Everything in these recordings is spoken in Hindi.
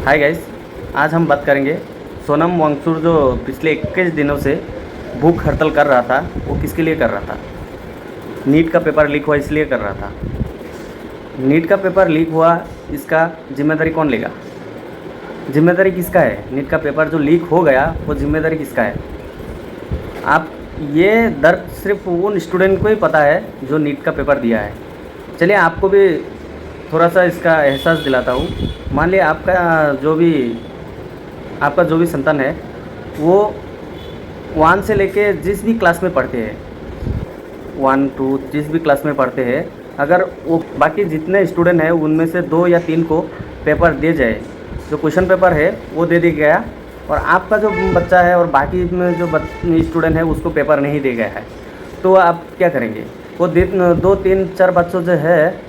हाय गाइस, आज हम बात करेंगे सोनम वांगचुक जो पिछले 21 दिनों से भूख हड़ताल कर रहा था, वो किसके लिए कर रहा था। नीट का पेपर लीक हुआ इसलिए कर रहा था। नीट का पेपर लीक हुआ, इसका जिम्मेदारी कौन लेगा? जिम्मेदारी किसका है? नीट का पेपर जो लीक हो गया वो जिम्मेदारी किसका है? आप ये दर्द सिर्फ उन स्टूडेंट को ही पता है जो नीट का पेपर दिया है। चलिए आपको भी थोड़ा सा इसका एहसास दिलाता हूँ। मान लिया आपका जो भी संतान है वो 1 से लेके जिस भी क्लास में पढ़ते हैं, 1 2 जिस भी क्लास में पढ़ते हैं, अगर वो बाकी जितने स्टूडेंट हैं उनमें से 2 या 3 को पेपर दे जाए, जो क्वेश्चन पेपर है वो दे दिया गया, और आपका जो बच्चा है और बाकी में जो स्टूडेंट है उसको पेपर नहीं दे गया है, तो आप क्या करेंगे? वो 2 3 4 बच्चों जो है,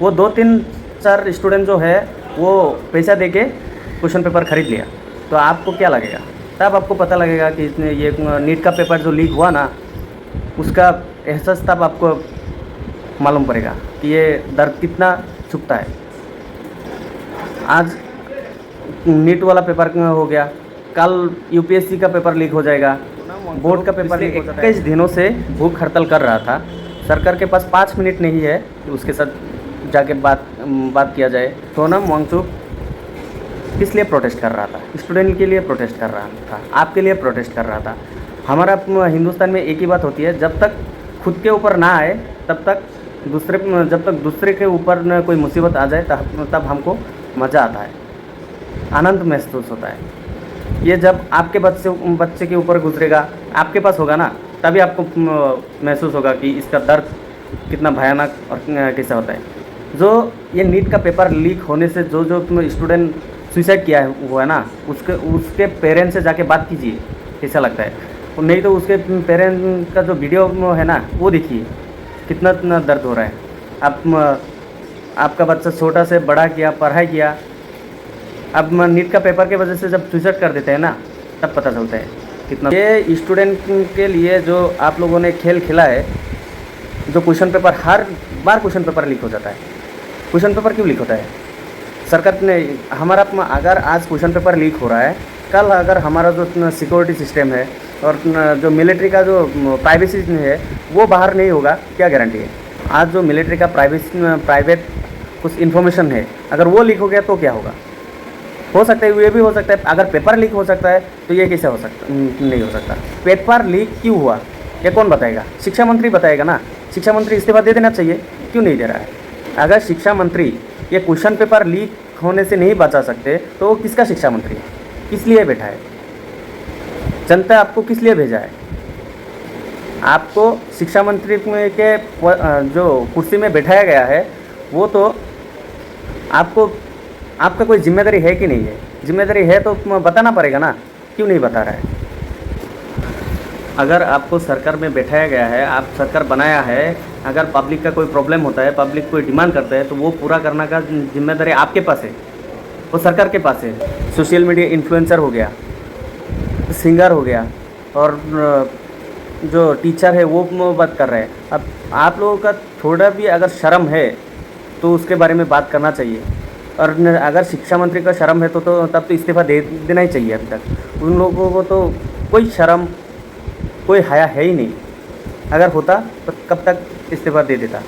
वो 2 3 4 स्टूडेंट जो है वो पैसा देके क्वेश्चन पेपर ख़रीद लिया, तो आपको क्या लगेगा? तब आपको पता लगेगा कि इसने ये नीट का पेपर जो लीक हुआ ना, उसका एहसास तब आपको मालूम पड़ेगा कि ये दर्द कितना चुभता है। आज नीट वाला पेपर हो गया, कल यूपीएससी का पेपर लीक हो जाएगा, बोर्ड का पेपर लीक हो जाएगा। 21 दिनों से भूख हड़ताल कर रहा था। सरकार के पास 5 मिनट नहीं है कि उसके साथ जाके बात किया जाए। सोनम वांगचुक किस लिए प्रोटेस्ट कर रहा था? स्टूडेंट के लिए प्रोटेस्ट कर रहा था, आपके लिए प्रोटेस्ट कर रहा था। हमारा हिंदुस्तान में एक ही बात होती है, जब तक खुद के ऊपर ना आए जब तक दूसरे के ऊपर न कोई मुसीबत आ जाए तब हमको मज़ा आता है, आनंद महसूस होता है। ये जब आपके बच्चे के ऊपर गुजरेगा, आपके पास होगा ना, तभी आपको महसूस होगा कि इसका दर्द कितना भयानक और कैसा होता है। जो ये नीट का पेपर लीक होने से जो स्टूडेंट सुसाइड किया हुआ है ना, उसके पेरेंट्स से जाके बात कीजिए, कैसा लगता है। नहीं तो उसके पेरेंट्स का जो वीडियो है ना, वो देखिए कितना दर्द हो रहा है। आपका बच्चा छोटा से बड़ा किया, पढ़ाई किया, अब नीट का पेपर के वजह से जब सुसाइड कर देते हैं ना, तब पता चलता है कितना। ये स्टूडेंट के लिए जो आप लोगों ने खेल खेला है, जो क्वेश्चन पेपर हर बार क्वेश्चन पेपर लीक हो जाता है। क्वेश्चन पेपर क्यों लीक होता है? सरकार ने अगर आज क्वेश्चन पेपर लीक हो रहा है, कल अगर हमारा जो सिक्योरिटी सिस्टम है और जो मिलिट्री का जो प्राइवेसी है वो बाहर नहीं होगा, क्या गारंटी है? आज जो मिलिट्री का प्राइवेट कुछ इन्फॉर्मेशन है, अगर वो लीक हो गया तो क्या होगा? हो सकता है, ये भी हो सकता है। अगर पेपर लीक हो सकता है तो ये कैसे हो सकता? नहीं हो सकता। पेपर लीक क्यों हुआ ये कौन बताएगा? शिक्षा मंत्री बताएगा ना। शिक्षा मंत्री इस्तीफा दे देना चाहिए, क्यों नहीं दे रहा है? अगर शिक्षा मंत्री ये क्वेश्चन पेपर लीक होने से नहीं बचा सकते तो वो किसका शिक्षा मंत्री है? किस लिए बैठा है? जनता आपको किस लिए भेजा है? आपको शिक्षा मंत्री के जो कुर्सी में बैठाया गया है, वो तो आपका कोई जिम्मेदारी है कि नहीं है? जिम्मेदारी है तो बताना पड़ेगा ना, क्यों नहीं बता रहा है? अगर आपको सरकार में बैठाया गया है, आप सरकार बनाया है, अगर पब्लिक का कोई प्रॉब्लम होता है, पब्लिक कोई डिमांड करता है, तो वो पूरा करने का जिम्मेदारी आपके पास है, वो सरकार के पास है। सोशल मीडिया इन्फ्लुएंसर हो गया, सिंगर हो गया, और जो टीचर है वो बात कर रहे हैं। अब आप लोगों का थोड़ा भी अगर शर्म है तो उसके बारे में बात करना चाहिए। और अगर शिक्षा मंत्री का शर्म है तो तब तो इस्तीफा दे देना ही चाहिए। अभी तक उन लोगों को तो कोई शर्म, कोई हया है ही नहीं। अगर होता तो कब तक इस्तीफा दे देता।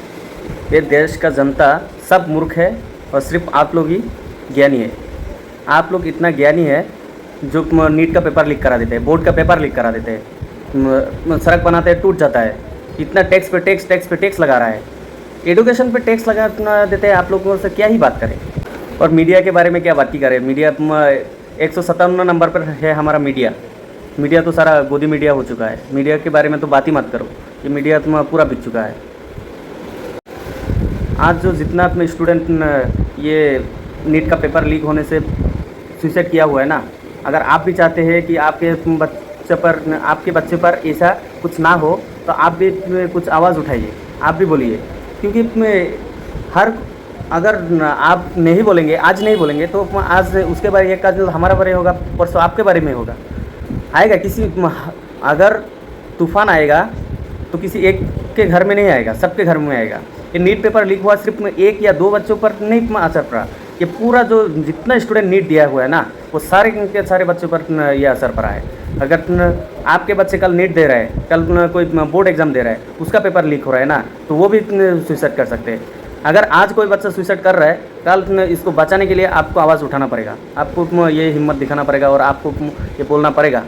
ये देश का जनता सब मूर्ख है और सिर्फ आप लोग ही ज्ञानी है। आप लोग इतना ज्ञानी है जो नीट का पेपर लीक करा देते हैं, बोर्ड का पेपर लीक करा देते हैं, सड़क बनाते हैं टूट जाता है, इतना टैक्स पे टैक्स लगा रहा है, एडुकेशन पे टैक्स लगा देते हैं। आप लोगों से क्या ही बात करें? और मीडिया के बारे में क्या बात ही करें? मीडिया 157 नंबर पर है हमारा मीडिया तो सारा गोदी मीडिया हो चुका है। मीडिया के बारे में तो बात ही मत करो, ये मीडिया पूरा बिक चुका है। आज जो जितना अपने स्टूडेंट ये नीट का पेपर लीक होने से सुसाइड किया हुआ है ना, अगर आप भी चाहते हैं कि आपके बच्चे पर ऐसा कुछ ना हो, तो आप भी कुछ आवाज़ उठाइए, आप भी बोलिए। क्योंकि अगर आप नहीं बोलेंगे, आज नहीं बोलेंगे, तो आज उसके बारे में कल हमारा बारे होगा, परसों आपके बारे में होगा। आएगा अगर तूफान आएगा तो किसी एक के घर में नहीं आएगा, सबके घर में आएगा। ये नीट पेपर लीक हुआ सिर्फ 1 या 2 बच्चों पर नहीं असर पड़ा, ये पूरा जो जितना स्टूडेंट नीट दिया हुआ है ना, वो सारे के सारे बच्चों पर ये असर पड़ा है। अगर आपके बच्चे कल नीट दे रहे हैं, कल कोई बोर्ड एग्ज़ाम दे रहा है, उसका पेपर लीक हो रहा है ना, तो वो भी सुसाइड कर सकते हैं। अगर आज कोई बच्चा सुसाइड कर रहा है, कल इसको बचाने के लिए आपको आवाज़ उठाना पड़ेगा, आपको ये हिम्मत दिखाना पड़ेगा और आपको ये बोलना पड़ेगा